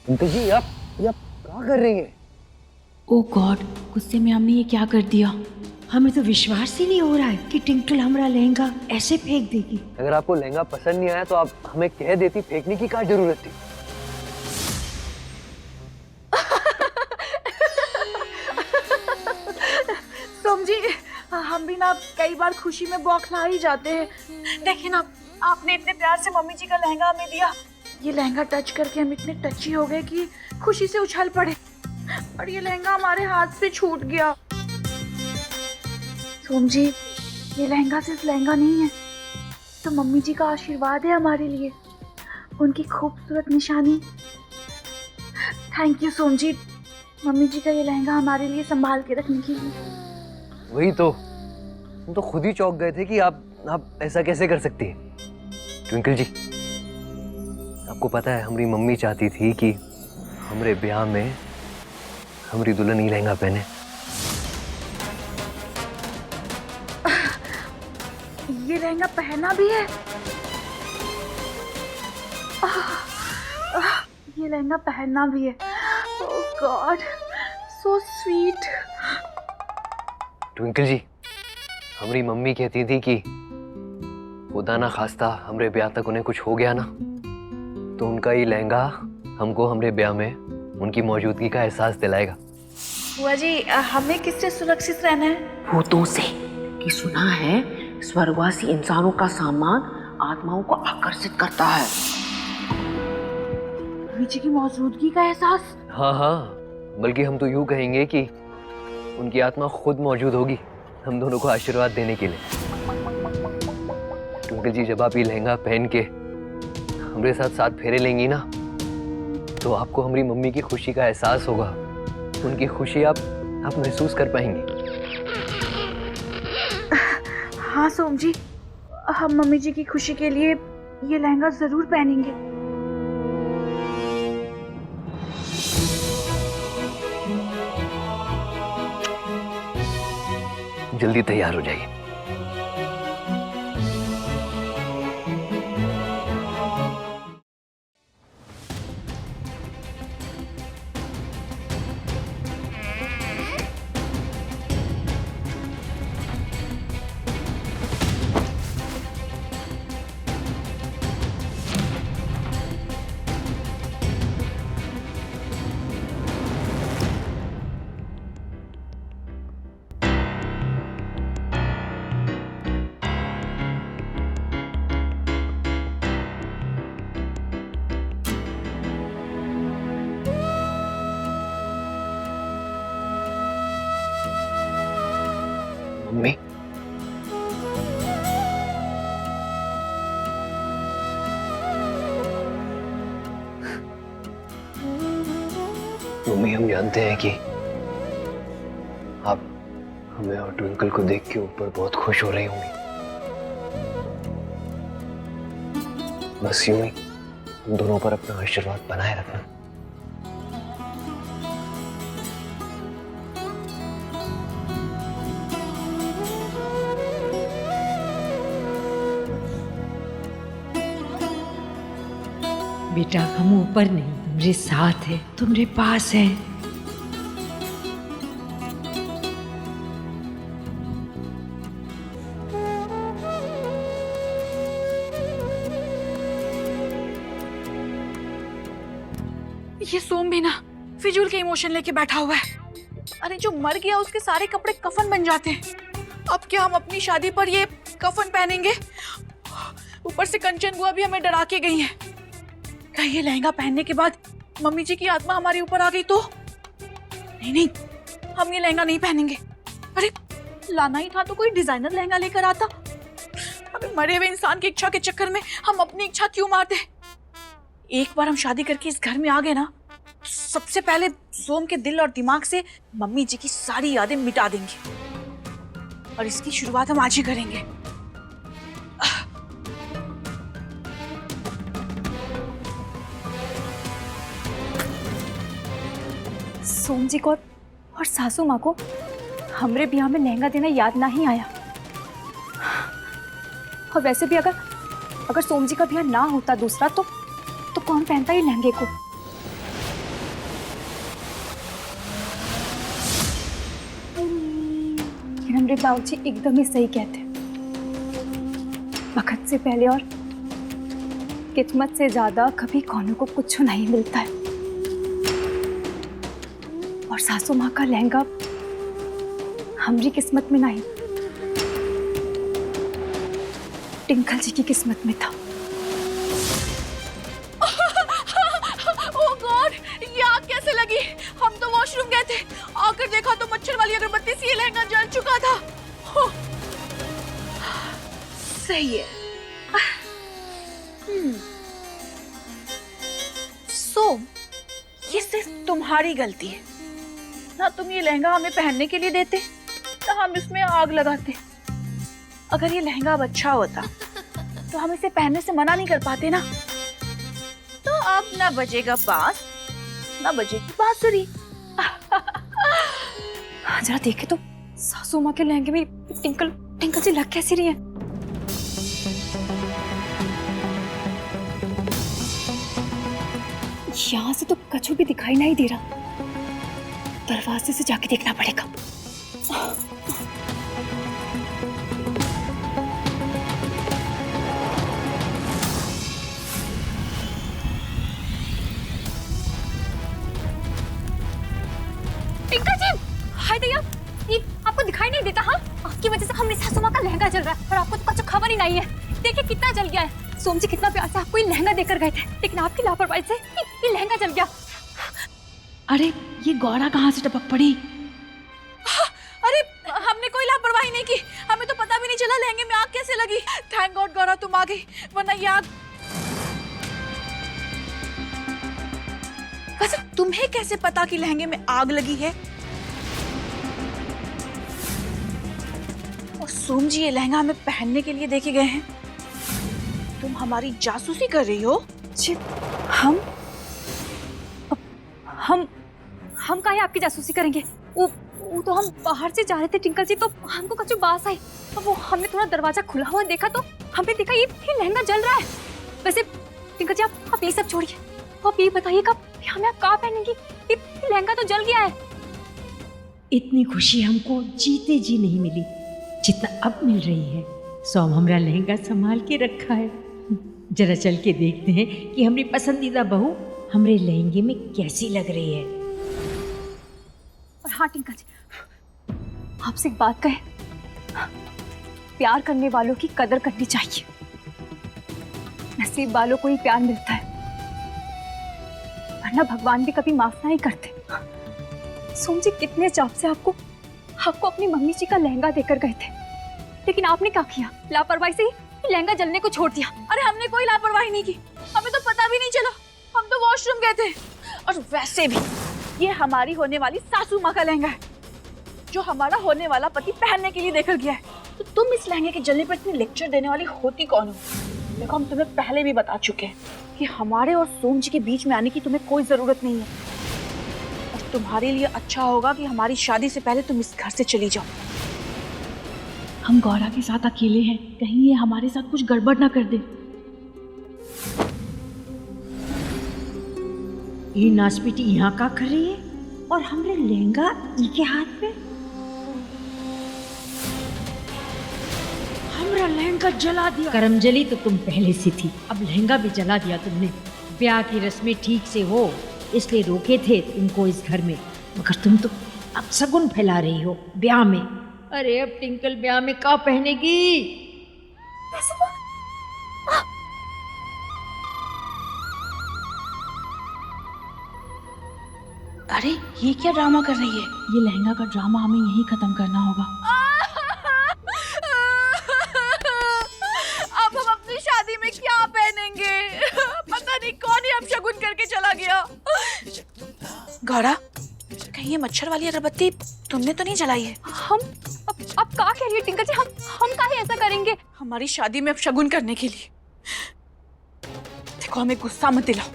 Uncle जी आप क्या कर रही हैं? ओ गॉड, गुस्से में हमने ये क्या कर दिया। हमें तो विश्वास ही नहीं हो रहा है कि टिंकल हमारा लहंगा ऐसे फेंक देगी। अगर आपको लहंगा पसंद नहीं आया तो आप हमें कह देती, फेंकने की क्या जरूरत थी? समझी, हम भी ना कई बार खुशी में बौखला ही जाते हैं। देखिए ना, आपने इतने प्यार से मम्मी जी का लहंगा हमें दिया। ये लहंगा टच करके हम इतने टची हो गए कि खुशी से उछल पड़े और ये लहंगा हमारे हाथ से छूट गया। समझी, ये लहंगा सिर्फ लहंगा नहीं है, तो मम्मी जी का आशीर्वाद है हमारे लिए, उनकी खूबसूरत निशानी। थैंक यू सोमजी, मम्मी जी का ये लहंगा हमारे लिए संभाल के रखने के लिए। वही तो, हम तो खुद ही चौंक गए थे कि आप ऐसा कैसे कर सकती हैं। ट्विंकल जी, आपको पता है हमारी मम्मी चाहती थी कि हमारे ब्याह में हमारी दुल्हन ही लहंगा पहने। ये लहंगा पहना भी है। ये लहंगा पहनना भी है। ओह गॉड, सो स्वीट। ट्विंकल जी, हमारी मम्मी कहती थी कि खुदा ना खास्ता हमारे ब्याह तक उन्हें कुछ हो गया ना, तो उनका ये लहंगा हमको हमारे ब्याह में उनकी मौजूदगी का एहसास दिलाएगा। बुआ जी, हमें किससे सुरक्षित रहना है? भूतों से। कि सुना है स्वर्गवासी इंसानों का सामान आत्माओं को आकर्षित करता है। मम्मी जी की मौजूदगी का एहसास? हाँ, बल्कि हम तो यूं कहेंगे कि उनकी आत्मा खुद मौजूद होगी हम दोनों को आशीर्वाद देने के लिए। ट्विंकल जी, जब आप ये लहंगा पहन के हमारे साथ साथ फेरे लेंगी ना, तो आपको हमारी मम्मी की खुशी का एहसास होगा। उनकी खुशी आप महसूस कर पाएंगे। हाँ सोम जी, हम मम्मी जी की खुशी के लिए ये लहंगा जरूर पहनेंगे। जल्दी तैयार हो जाइए। मम्मी, मम्मी, हम जानते हैं कि आप हमें और ट्विंकल को देख के ऊपर बहुत खुश हो रही होंगी। बस यूं ही हम दोनों पर अपना आशीर्वाद बनाए रखना। बेटा, हम ऊपर नहीं, तुम्हारे साथ है, तुम्हारे पास है। ये सोम भी ना फिजूल के इमोशन लेके बैठा हुआ है। अरे जो मर गया उसके सारे कपड़े कफन बन जाते हैं। अब क्या हम अपनी शादी पर ये कफन पहनेंगे? ऊपर से कंचन बुआ भी हमें डरा के गई है। कहीं ये लहंगा पहनने के बाद मम्मी जी की आत्मा हमारे ऊपर आ गई तो? नहीं, हम ये लहंगा नहीं पहनेंगे। अरे लाना ही था तो कोई डिजाइनर लहंगा लेकर आता। अबे मरे हुए इंसान की इच्छा के चक्कर में हम अपनी इच्छा क्यों मारते? एक बार हम शादी करके इस घर में आ गए ना, तो सबसे पहले सोम के दिल और दिमाग से मम्मी जी की सारी यादें मिटा देंगे और इसकी शुरुआत हम आज ही करेंगे। सोम जी को और सासू माँ को हमरे ब्याह में लहंगा देना याद ना ही आया। और वैसे भी अगर सोम जी का ब्याह ना होता दूसरा तो कौन पहनता ये लहंगे को? हमरे बाबूजी एकदम ही सही कहते। वक्त से पहले और किस्मत से ज्यादा कभी कौनों को कुछ नहीं मिलता है। और सासू माँ का लहंगा हमारी किस्मत में नहीं, टिंकल जी की किस्मत में था। ओह गॉड, ये आग कैसे लगी? हम तो वॉशरूम गए थे, आकर देखा तो मच्छर वाली अगरबत्ती से ये लहंगा जल चुका था। सही है। सो ये सिर्फ तुम्हारी गलती है ना। तुम ये लहंगा हमें पहनने के लिए देते तो हम इसमें आग लगाते। अगर ये लहंगा अब अच्छा होता तो हम इसे पहनने से मना नहीं कर पाते ना। तो अब ना बजेगा बांस ना बजेगी बांसुरी। जरा देखे तो सासू माँ के लहंगे में टिंकल टिंकल जी लग कैसी रही है। यहाँ से तो कछु भी दिखाई नहीं दे रहा, दरवाजे से जाके देखना पड़ेगा। टिंकल जी, हाय दैया, ये आपको दिखाई नहीं देता? हाँ, आपकी वजह से हमारी सासू माँ का लहंगा जल रहा है और आपको तो कुछ खबर ही नहीं है। देखिए कितना जल गया है। सोम जी कितना प्यार से आपको ये लहंगा देकर गए थे, लेकिन आपकी लापरवाही से ये लहंगा जल गया। अरे ये गौरा कहाँ से टपक पड़ी? अरे हमने कोई लापरवाही नहीं की, हमें तो पता भी नहीं चला लहंगे में आग कैसे लगी। थैंक गॉड गौरा तुम आ गई, वरना ये आग। वैसे तुम्हें कैसे पता कि लहंगे में आग लगी है? और सोम जी ये लहंगा हमें पहनने के लिए देके गए हैं। तुम हमारी जासूसी कर रही हो? जी, हम काहे आपकी जासूसी करेंगे? वो तो हम बाहर से जा रहे थे टिंकल जी, तो हमको कछु बास आई। अब वो हमने थोड़ा दरवाजा खुला हुआ देखा तो हमने देखा ये लहंगा जल रहा है। वैसे टिंकल जी आप ये सब छोड़िए, आप ये बताइएगा हमें आप कहाँ पहनेंगी? ये लहंगा तो जल गया है। इतनी खुशी हमको जीते जी नहीं मिली जितना अब मिल रही है। सोम हमरा लहंगा संभाल के रखा है। जरा चल के देखते हैं कि हमारी पसंदीदा बहू हमरे लहंगे में कैसी लग रही है। और हाँ टिंकल जी, आपसे एक बात कहे, प्यार करने वालों की कदर करनी चाहिए। नसीब वालों को ही प्यार मिलता है, वरना भगवान भी कभी माफ नहीं करते। सोम जी कितने चाव से आपको अपनी मम्मी जी का लहंगा देकर गए थे, लेकिन आपने क्या किया? लापरवाही से ही लहंगा जलने को छोड़ दिया। अरे हमने कोई लापरवाही नहीं की, हमें तो पता भी नहीं चला, हम तो वॉशरूम गए थे। और वैसे भी ये हमारी होने वाली सासू माँ का लहंगा है, जो हमारा होने वाला पति पहनने के लिए देकर गया है। तो तुम इस लहंगे के जलने पर इतनी लेक्चर देने वाली होती कौन हो? देखो हम तुम्हें पहले भी बता चुके हैं कि हमारे और सोम जी के बीच में आने की तुम्हें कोई जरूरत नहीं है। और तुम्हारे लिए अच्छा होगा कि हमारी शादी से पहले तुम इस घर से चली जाओ। हम गौरा के साथ अकेले हैं, कहीं ये हमारे साथ कुछ गड़बड़ ना कर दे। ये नासपीटी यहाँ का कर रही है और हमरे लहंगा इनके हाथ में। हमरा लहंगा जला दिया। करमजली तो तुम पहले से थी, अब लहंगा भी जला दिया तुमने। ब्याह की रस्में ठीक से हो इसलिए रोके थे तुमको इस घर में, मगर तुम तो अब शगुन फैला रही हो ब्याह में। अरे अब टिंकल ब्याह में क्या पहनेगी? अरे ये क्या ड्रामा कर रही है? ये लहंगा का ड्रामा हमें यहीं खत्म करना होगा। अब हम अपनी शादी में क्या पहनेंगे? पता नहीं कौन ही अब शगुन करके चला गया। गौरा, कहीं ये मच्छर वाली अगरबत्ती तुमने तो नहीं जलाई है? हम अब क्या कह रही है टिंकल जी? हम काहे ऐसा करेंगे? हमारी शादी में अब शगुन करने के लिए। देखो हमें गुस्सा मत दिलाओ,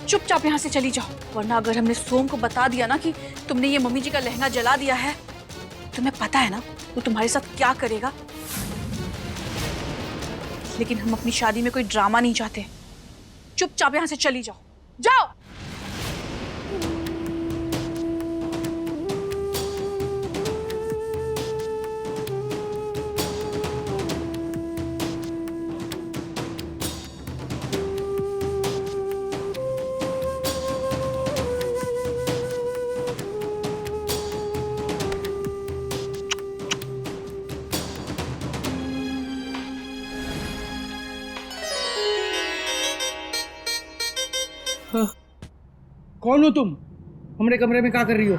चुपचाप यहाँ से चली जाओ, वरना अगर हमने सोम को बता दिया ना कि तुमने ये मम्मी जी का लहंगा जला दिया है, तुम्हें पता है ना वो तुम्हारे साथ क्या करेगा। लेकिन हम अपनी शादी में कोई ड्रामा नहीं चाहते, चुपचाप यहाँ से चली जाओ, जाओ। कौन हो तुम? हमारे कमरे में क्या कर रही हो?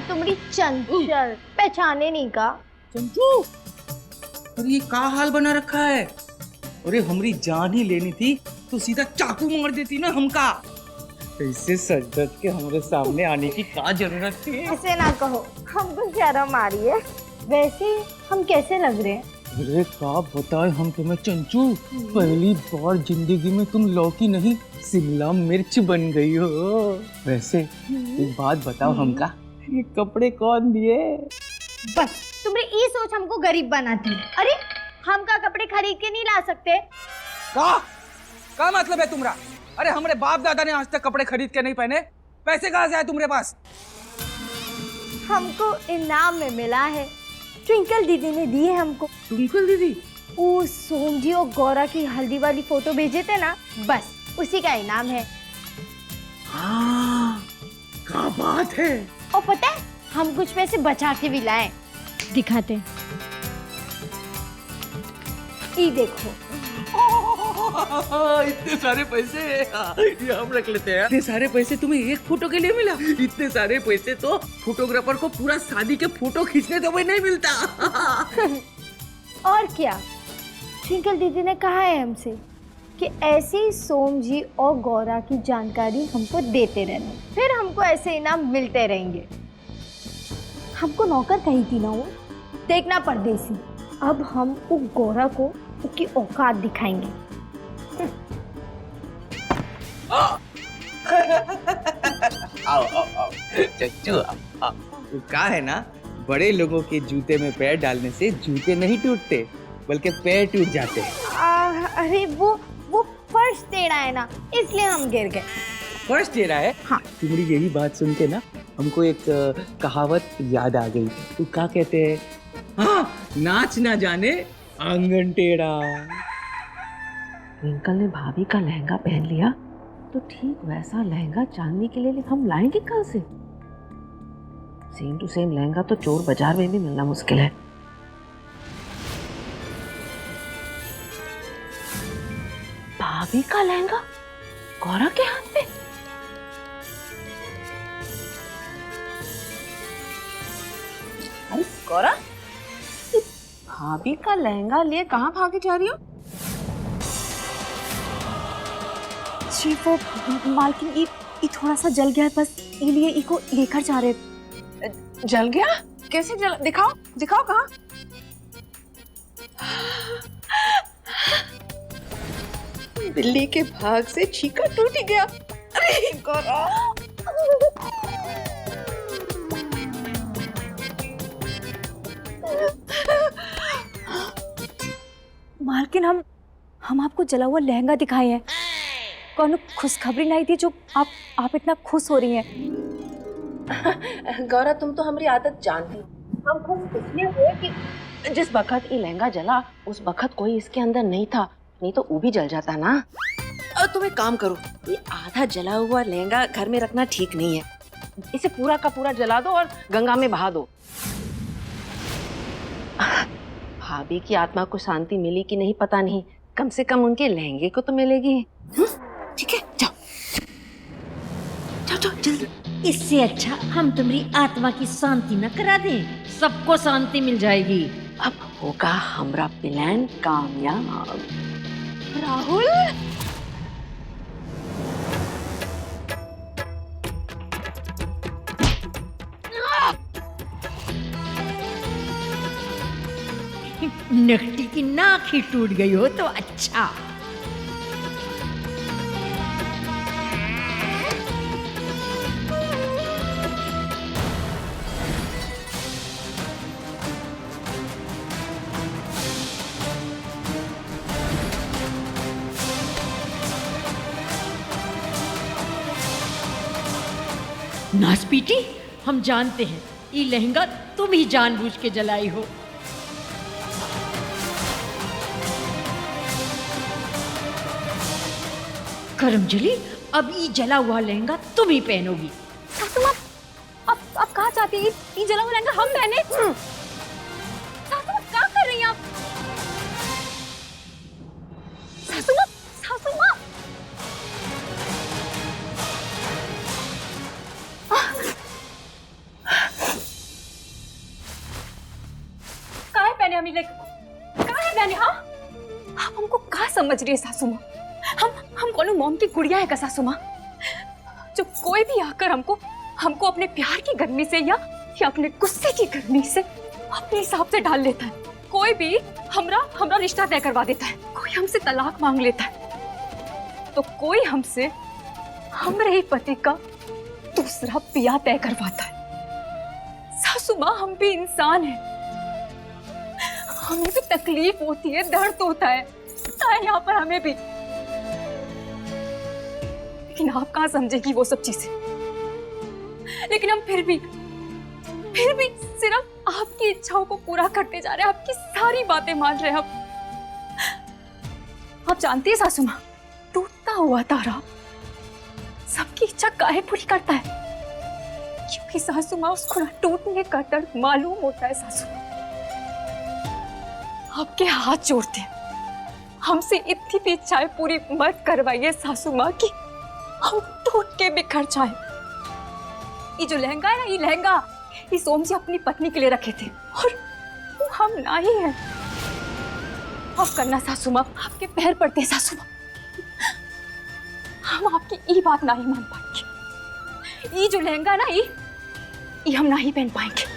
तुम्हारी चंचल पहचाने नहीं का? चंचू, अरे ये क्या हाल बना रखा है? अरे हमारी जान ही लेनी थी तो सीधा चाकू मार देती ना हमका। ऐसे सज धज के हमारे सामने आने की क्या जरूरत थी? ऐसे ना कहो, हमको शर्म आ रही है। वैसे हम कैसे लग रहे हैं? अरे क्या बताए हम तुम्हें चंचू, पहली बार जिंदगी में तुम लौकी नहीं शिमला मिर्च बन गई हो। वैसे एक बात बताओ हमका, ये कपड़े कौन दिए? बस तुम्हारी ये सोच हमको गरीब बनाती है। अरे हम का कपड़े खरीद के नहीं ला सकते? क्या मतलब है तुम्हारा? अरे हमारे बाप दादा ने आज तक कपड़े खरीद के नहीं पहने। पैसे कहाँ से आए तुम्हारे पास? हमको इनाम में मिला है, ट्विंकल दीदी ने दी है हमको। ट्विंकल दीदी? वो सोम जी और गौरा की हल्दी वाली फोटो भेजे थे ना, बस उसी का इनाम है। हाँ, क्या बात है। और पता है हम कुछ पैसे बचा के भी लाए। दिखाते हैं। ये देखो। इतने सारे पैसे, ये हम रख लेते हैं। इतने सारे पैसे तुम्हें एक फोटो के लिए मिला? इतने सारे पैसे तो फोटोग्राफर को पूरा शादी के फोटो खींचने तो भी नहीं मिलता। और क्या, ट्विंकल दीदी ने कहा है हमसे कि ऐसे ही सोम जी और गौरा की जानकारी हमको देते रहना, फिर हमको ऐसे इनाम मिलते रहेंगे। हमको नौकर कही थी ना वो, देखना परदेसी। अब हम वो गौरा को उसकी औकात दिखाएंगे। आओ आओ आओ चच्चू, आओ। क्या है ना, बड़े लोगों के जूते में पैर डालने से जूते नहीं टूटते बल्कि पैर टूट जाते हैं। अरे वो फर्श टेढ़ा है ना, इसलिए हम गिर गए। फर्स्ट टेढ़ा है? हाँ। तुम्हारी यही बात सुन के ना हमको एक कहावत याद आ गई। तो क्या कहते हैं? हाँ, नाच ना जाने आंगन टेढ़ा। ट्विंकल ने भाभी का लहंगा पहन लिया तो ठीक वैसा लहंगा चांदनी के लिए हम लाएंगे कहाँ से? सेम टू सेम लहंगा तो चोर बाजार में भी मिलना मुश्किल है। भाभी का लहंगा गौरा के हाथ में? अरे गौरा, भाभी का लहंगा लिए कहाँ भागे जा रही हो? जी वो मालकिन ये थोड़ा सा जल गया है, बस ये लिए इसको लेकर जा रहे। जल गया? कैसे जल? दिखाओ दिखाओ कहाँ। बिल्ली के भाग से छीका टूट ही गया। अरे गौरा, मालकिन हम आपको जला हुआ लहंगा दिखाए हैं। कौन खुशखबरी लाई थी जो आप इतना खुश हो रही हैं? गौरा तुम तो हमारी आदत जानती हो। हम खुश इसलिए हुए कि जिस बखत ये लहंगा जला उस बखत कोई इसके अंदर नहीं था, नहीं तो वो भी जल जाता ना। और तुम एक काम करो, ये आधा जला हुआ लहंगा घर में रखना ठीक नहीं है। इसे पूरा का पूरा जला दो और गंगा में बहा दो। भाभी की आत्मा को शांति मिली कि नहीं पता नहीं, कम से कम उनके लहंगे को तो मिलेगी। ठीक है, जाओ जाओ जाओ जल्दी। इससे अच्छा हम तुम्हारी आत्मा की शांति न करा दें, सबको शांति मिल जाएगी। अब होगा हमारा प्लान कामयाब। राहुल, नकटी की नाक ही टूट गई हो तो अच्छा। नासपीटी, हम जानते हैं ये लहंगा तुम ही जानबूझ के जलाई हो। करमजली, अब ये जला हुआ लहंगा तुम ही पहनोगी। सासू माँ, आप कहाँ चाहती हैं? ये जला हुआ लहंगा हम पहने? सासू माँ, क्या कर रही हैं आप? सासू माँ, सासू माँ। समझ रही है सासू माँ? हम कोनो मॉम की गुड़िया है का सासू माँ? जो कोई भी आकर हमको अपने प्यार की गर्मी से या अपने गुस्से की गर्मी से अपने हिसाब से डाल लेता है। कोई भी हमरा रिश्ता तय करवा देता है, कोई हमसे तलाक मांग लेता है, तो कोई हमसे हमरे ही पति का दूसरा पिया तय करवाता है। सासू माँ, हम भी इंसान हैं, हमें भी तकलीफ होती है, दर्द होता है यहाँ पर हमें भी। लेकिन आप कहाँ समझेगी वो सब चीजें? लेकिन हम फिर भी सिर्फ आपकी इच्छाओं को पूरा करते जा रहे हैं, आपकी सारी बातें मान रहे हैं हम। आप जानती है सासू माँ, टूटता हुआ तारा सबकी इच्छा काहे पूरी करता है? क्योंकि सासू माँ, उसको ना टूटने का दर्द मालूम होता है। सासू माँ, आपके हाथ जोड़ते हैं, हमसे इतनी भी इच्छाएं पूरी मत करवाइए सासू माँ कि हम टूट के बिखर जाए। ये जो लहंगा है ना, ये लहंगा ये सोम जी अपनी पत्नी के लिए रखे थे और वो हम ना ही है। आप करना सासू माँ, आपके पैर पड़ते हैं सासू माँ, हम आपकी ये बात ना ही मान पाएंगे। ये जो लहंगा ना, ये हम ना ही पहन पाएंगे।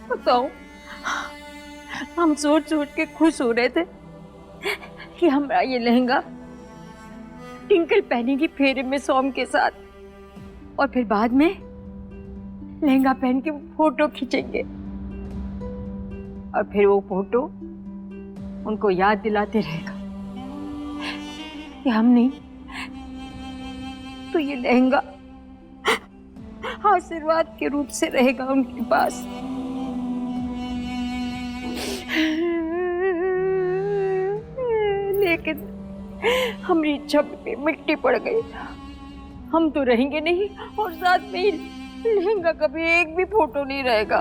बताओ, हम सोच सोच के खुश हो रहे थे कि हमारा ये लहंगा टिंकल पहनेगी फेरे में सोम के साथ, और फिर बाद में लहंगा पहन के फोटो खींचेंगे, और फिर वो फोटो उनको याद दिलाते रहेगा कि हम नहीं तो ये लहंगा आशीर्वाद के रूप से रहेगा उनके पास। लेकिन हमारी इच्छा पे मिट्टी पड़ गई, हम तो रहेंगे नहीं, और साथ में लहंगा का भी एक भी फोटो नहीं रहेगा,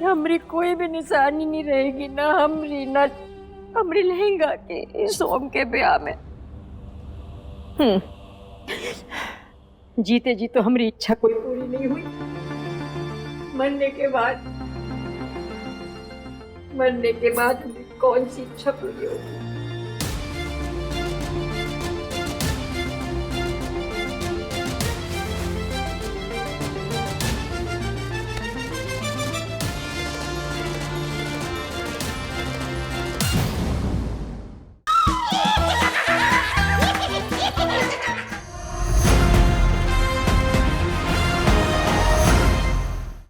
हमारी कोई भी निशानी नहीं रहेगी, ना हमारी लहंगा के सोम के ब्याह में। जीते जी तो हमारी इच्छा कोई पूरी नहीं हुई, मरने के बाद हमारी कौन सी इच्छा पूरी होगी?